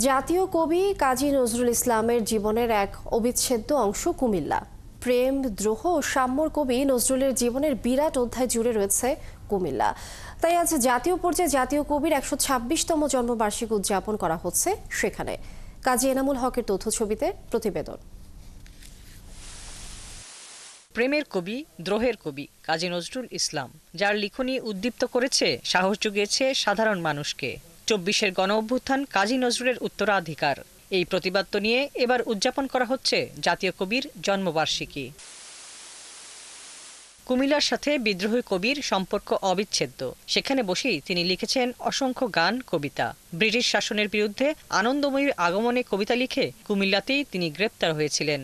জাতীয় কবি কাজী নজরুল ইসলামের জীবনের এক অবিচ্ছেদ্য অংশ কুমিল্লা। প্রেম, দ্রোহ ও সাম্যর কবি নজরুলের জীবনের বিরাট অধ্যায় জুড়ে রয়েছে কুমিল্লা। তাই আজ জাতীয় পর্যায়ে জাতীয় কবির ১২৬তম জন্মবার্ষিকী উদযাপন করা হচ্ছে সেখানে। কাজী এনামুল হকের তথ্যছবিতে প্রতিবেদন। প্রেমের কবি, দ্রোহের কবি কাজী নজরুল ইসলাম, যার লিখনী উদ্দীপ্ত করেছে, সাহস জুগিয়েছে সাধারণ মানুষকে। ২৪-এর গণ অভ্যুত্থান কাজী নজরুলের উত্তরাধিকার। এই প্রতিবাদ্য নিয়ে এবার উদযাপন করা হচ্ছে জাতীয় কবির জন্মবার্ষিকী। কুমিল্লার সাথে বিদ্রোহী কবির সম্পর্ক অবিচ্ছেদ্য। সেখানে বসেই তিনি লিখেছেন অসংখ্য গান, কবিতা। ব্রিটিশ শাসনের বিরুদ্ধে আনন্দময়ীর আগমনে কবিতা লিখে কুমিল্লাতেই তিনি গ্রেপ্তার হয়েছিলেন।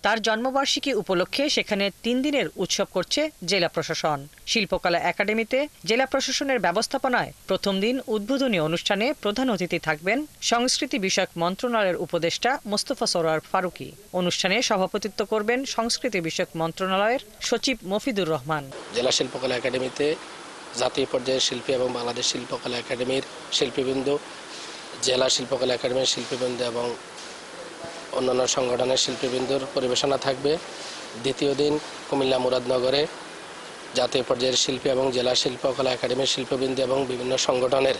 তার জন্মবার্ষিকী উপলক্ষে সেখানে ৩ দিনের উৎসব করছে জেলা প্রশাসন। শিল্পকলা একাডেমিতে জেলা প্রশাসনের ব্যবস্থাপনায় প্রথম দিন উদ্বোধনী অনুষ্ঠানে প্রধান অতিথি থাকবেন সংস্কৃতি বিষয়ক মন্ত্রণালয়ের উপদেষ্টা মোস্তফা সরোয়ার ফারুকী। অনুষ্ঠানে সভাপতিত্ব করবেন সংস্কৃতি বিষয়ক মন্ত্রণালয়ের সচিব মফিদুর রহমান। জেলা শিল্পকলা একাডেমিতে জাতীয় পর্যায়ের শিল্পী এবং বাংলাদেশ শিল্পকলা একাডেমির শিল্পীবৃন্দ, জেলা শিল্পকলা একাডেমির শিল্পীবৃন্দ এবং অন্যান্য সংগঠনের শিল্পীবৃন্দর পরিবেশনা থাকবে। দ্বিতীয় দিন কুমিল্লা মুরাদনগরে জাতীয় পর্যায়ের শিল্পী এবং জেলা শিল্পকলা একাডেমির শিল্পীবৃন্দ এবং বিভিন্ন সংগঠনের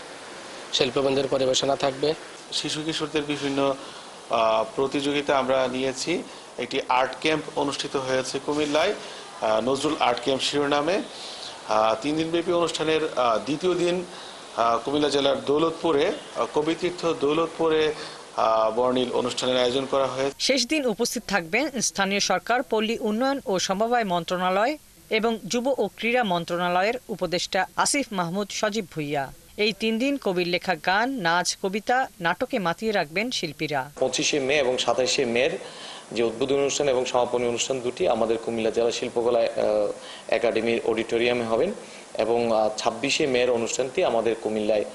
শিল্পীবৃন্দের পরিবেশনা থাকবে। শিশু কিশোরদের বিভিন্ন প্রতিযোগিতা আমরা নিয়েছি। একটি আর্ট ক্যাম্প অনুষ্ঠিত হয়েছে কুমিল্লায়, নজরুল আর্ট ক্যাম্প শিরোনামে। 3 দিনব্যাপী অনুষ্ঠানের দ্বিতীয় দিন কুমিল্লা জেলার দৌলতপুরে, কবিতীর্থ দৌলতপুরে বর্ণিল অনুষ্ঠানের আয়োজন করা হয়েছে। শেষ দিন উপস্থিত থাকবেন স্থানীয় সরকার, পল্লী উন্নয়ন ও সমবায় মন্ত্রণালয় এবং যুব ও ক্রীড়া মন্ত্রণালয়ের উপদেষ্টা আসিফ মাহমুদ সজীব ভুইয়া। এই 3 দিন কবির লেখা গান, নাচ, কবিতা, নাটকে মাতিয়ে রাখবেন শিল্পীরা। 25শে মে এবং 27শে মের যে উদ্বোধনী অনুষ্ঠান এবং সমাপনী অনুষ্ঠান দুটি আমাদের কুমিল্লা জেলা শিল্পকলা একাডেমির অডিটোরিয়ামে হবেন এবং 26শে মের অনুষ্ঠানটি আমাদের কুমিল্লায়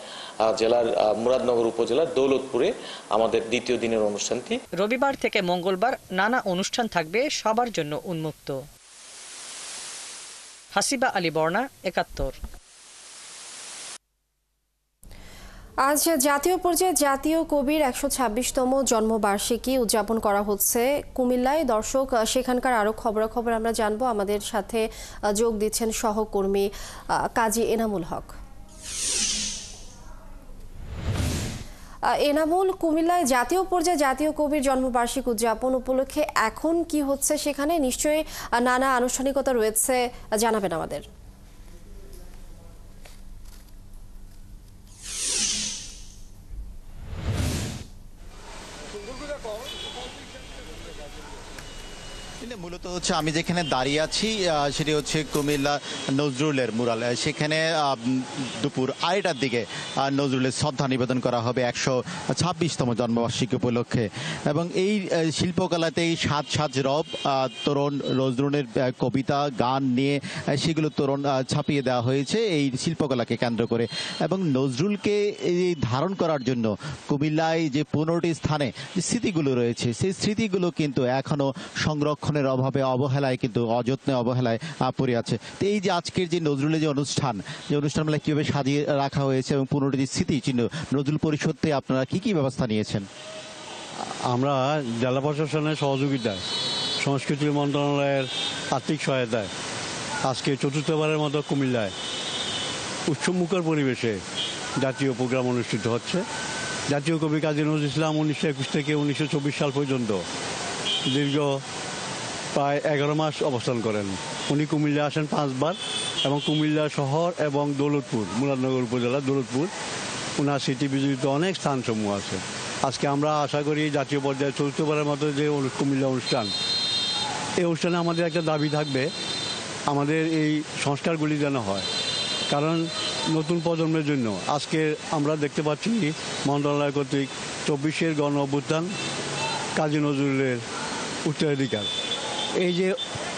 জেলার মুরাদনগর উপজেলার দৌলতপুরে আমাদের দ্বিতীয় দিনের অনুষ্ঠানটি। রবিবার থেকে মঙ্গলবার নানা অনুষ্ঠান থাকবে সবার জন্য উন্মুক্ত। হাসিবা আলী বর্ণা, ৭১। আজ জাতীয় পর্যায়ে জাতীয় কবির ১২৬তম জন্মবার্ষিকী উদযাপন করা হচ্ছে কুমিল্লায়। দর্শক, সেখানকার আরও খবরাখবর আমরা জানবো। আমাদের সাথে যোগ দিচ্ছেন সহকর্মী কাজী এনামুল হক। এনামুল, কুমিল্লায় জাতীয় পর্যায়ে জাতীয় কবির জন্মবার্ষিকী উদযাপন উপলক্ষে এখন কি হচ্ছে সেখানে? নিশ্চয়ই নানা আনুষ্ঠানিকতা রয়েছে, জানাবেন আমাদের। মূলত হচ্ছে আমি যেখানে দাঁড়িয়ে আছি সেটি হচ্ছে কুমিল্লা নজরুলের মুরাল। সেখানে দুপুর 2টার দিকে নজরুলের শ্রদ্ধা নিবেদন করা হবে ১২৬তম জন্মবার্ষিকী উপলক্ষে। এবং এই শিল্পকলাতেই সাজ সাজ রব তরুণ নজরুলের কবিতা, গান নিয়ে সেগুলো তরুণ ছাপিয়ে দেওয়া হয়েছে এই শিল্পকলাকে কেন্দ্র করে। এবং নজরুলকে এই ধারণ করার জন্য কুমিল্লায় যে 15টি স্থানে যে স্মৃতিগুলো রয়েছে, সেই স্মৃতিগুলো কিন্তু এখনও সংরক্ষণের অভাবে, অবহেলায়, কিন্তু অযত্নে অবহেলায় পড়ে আছে। তো এই যে আজকের যে নজরুলের যে অনুষ্ঠানগুলো কীভাবে সাজিয়ে রাখা হয়েছে এবং 15টি স্মৃতি চিহ্ন, নজরুল পরিষদে আপনারা কি ব্যবস্থা নিয়েছেন? আমরা জেলা প্রশাসনের সহযোগিতায়, সংস্কৃতি মন্ত্রণালয়ের আর্থিক সহায়তায় আজকে চতুর্থবারের মতো কুমিল্লায় উৎসবমুখর পরিবেশে জাতীয় প্রোগ্রাম অনুষ্ঠিত হচ্ছে। জাতীয় কবি কাজী নজরুল ইসলাম 1921 থেকে 1924 সাল পর্যন্ত দীর্ঘ প্রায় 11 মাস অবস্থান করেন। উনি কুমিল্লা আসেন 5 বার এবং কুমিল্লা শহর এবং দৌলতপুর, মুরাদনগর উপজেলার দৌলতপুর, ওনার স্মৃতি বিজড়িত অনেক স্থানসমূহ আছে। আজকে আমরা আশা করি জাতীয় পর্যায়ে চতুর্থবারের মতো যে কুমিল্লা অনুষ্ঠান, এই অনুষ্ঠানে আমাদের একটা দাবি থাকবে, আমাদের এই সংস্কারগুলি যেন হয়। কারণ নতুন প্রজন্মের জন্য আজকে আমরা দেখতে পাচ্ছি মন্ত্রণালয় কর্তৃক 24-এর গণ অভ্যুত্থান কাজী নজরুলের উত্তরাধিকার, এই যে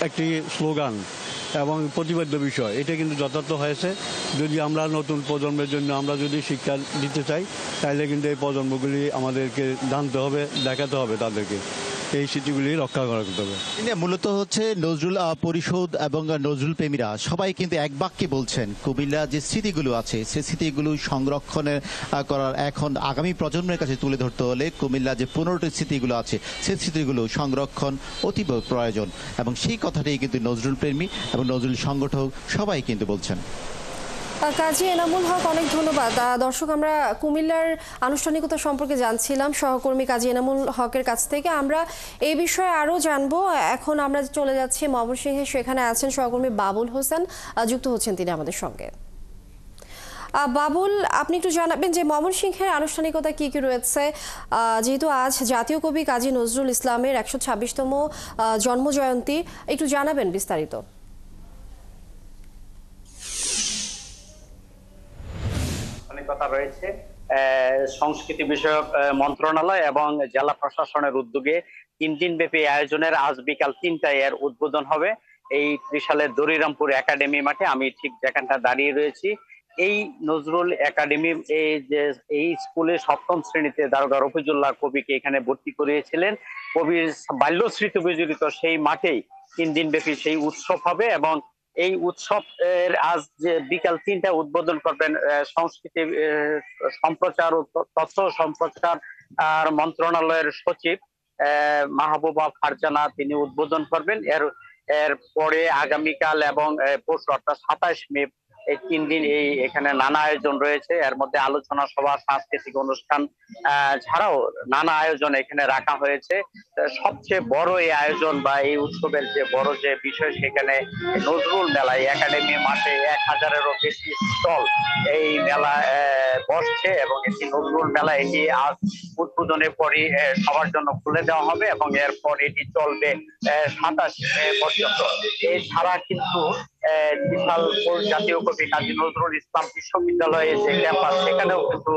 একটি স্লোগান এবং প্রতিবাদ্য বিষয়, এটা কিন্তু যথার্থ হয়েছে। যদি আমরা নতুন প্রজন্মের জন্য আমরা যদি শিক্ষা দিতে চাই, তাহলে কিন্তু এই প্রজন্মগুলি আমাদেরকে জানতে হবে, দেখাতে হবে তাদেরকে। এই স্মৃতিগুলি রক্ষা করা করতে হবে। মূলত হচ্ছে নজরুল পরিষদ এবং নজরুল প্রেমীরা সবাই কিন্তু এক বাক্যে বলছেন কুমিল্লা যে স্মৃতিগুলো আছে সেই স্মৃতিগুলো সংরক্ষণের করার এখন আগামী প্রজন্মের কাছে তুলে ধরতে হলে কুমিল্লা যে 15টি স্মৃতিগুলো আছে সেই স্মৃতিগুলো সংরক্ষণ অতীব প্রয়োজন এবং সেই কথাটাই কিন্তু নজরুল প্রেমী এবং নজরুল সংগঠক সবাই কিন্তু বলছেন। কাজী এনামুল হক, অনেক ধন্যবাদ। দর্শক, আমরা কুমিল্লার আনুষ্ঠানিকতা সম্পর্কে জানছিলাম সহকর্মী কাজী এনামুল হকের কাছ থেকে। আমরা এই বিষয়ে আরও জানবো। এখন আমরা চলে যাচ্ছি ময়মনসিংহে, সেখানে আছেন সহকর্মী বাবুল হোসেন, যুক্ত হচ্ছেন তিনি আমাদের সঙ্গে। বাবুল, আপনি একটু জানাবেন যে ময়মনসিংহের আনুষ্ঠানিকতা কি কি রয়েছে, যেহেতু আজ জাতীয় কবি কাজী নজরুল ইসলামের 126তম জন্মজয়ন্তী, একটু জানাবেন বিস্তারিত। কথা রয়েছে সংস্কৃতি বিষয়ক মন্ত্রণালয় এবং জেলা প্রশাসনের উদ্যোগে 3 দিন ব্যাপী আয়োজনের আজ বিকাল 3টায় এর উদ্বোধন হবে এই ত্রিশালের দরিরামপুর একাডেমি মাঠে। আমি ঠিক যেখানটা দাঁড়িয়ে রয়েছি, এই নজরুল একাডেমি এই স্কুলে 7ম শ্রেণীতে দারোগা রফিজুল্লাহ কবিকে এখানে ভর্তি করিয়েছিলেন। কবির বাল্য স্মৃতি বিজড়িত সেই মাঠেই 3 দিন ব্যাপী সেই উৎসব হবে এবং এই উৎসব আজ যে বিকাল 3টায় উদ্বোধন করবেন সংস্কৃতি সম্প্রচার ও তথ্য সম্প্রচার মন্ত্রণালয়ের সচিব মাহবুবা ফারজানা, তিনি উদ্বোধন করবেন। এর পরে আগামীকাল এবং পরশু অর্থাৎ 27 মে এই 3 দিন এখানে নানা আয়োজন রয়েছে। এর মধ্যে আলোচনা সভা, সাংস্কৃতিক অনুষ্ঠান ছাড়াও নানা আয়োজন এখানে রাখা হয়েছে। সবচেয়ে বড় এই আয়োজন বা এই উৎসবের যে বড় যে বিষয়, সেখানে নজরুল মেলা, একাডেমি মাঠে 1000-এরও বেশি স্টল এই মেলা বসছে এবং এটি নজরুল মেলা, এটি আজ উদ্বোধনের পরই সবার জন্য খুলে দেওয়া হবে এবং এরপর এটি চলবে 27 মে পর্যন্ত। এছাড়া কিন্তু জাতীয় কবি কাজী নজরুল ইসলাম বিশ্ববিদ্যালয়ে যে ক্যাম্পাস, সেখানেও কিন্তু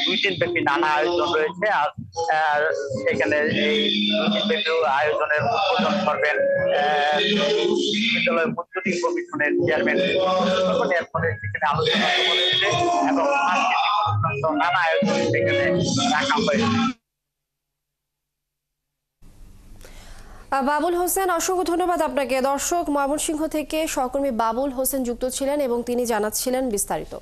2 দিন ব্যাপী নানা আয়োজন রয়েছে। আর সেখানে এই 2 দিন ব্যাপী আয়োজনের উদ্বোধন করবেন বিশ্ববিদ্যালয় মঞ্জুরি কমিশনের চেয়ারম্যান। এরপরে সেখানে আলোচনা রয়েছে এবং সাংস্কৃতিক নানা আয়োজন সেখানে রাখা হয়েছে। বাবুল হোসেন, অসংখ্য ধন্যবাদ আপনাকে। দর্শক, ময়মনসিংহ থেকে সহকর্মী বাবুল হোসেন যুক্ত ছিলেন এবং তিনি জানাচ্ছিলেন বিস্তারিত।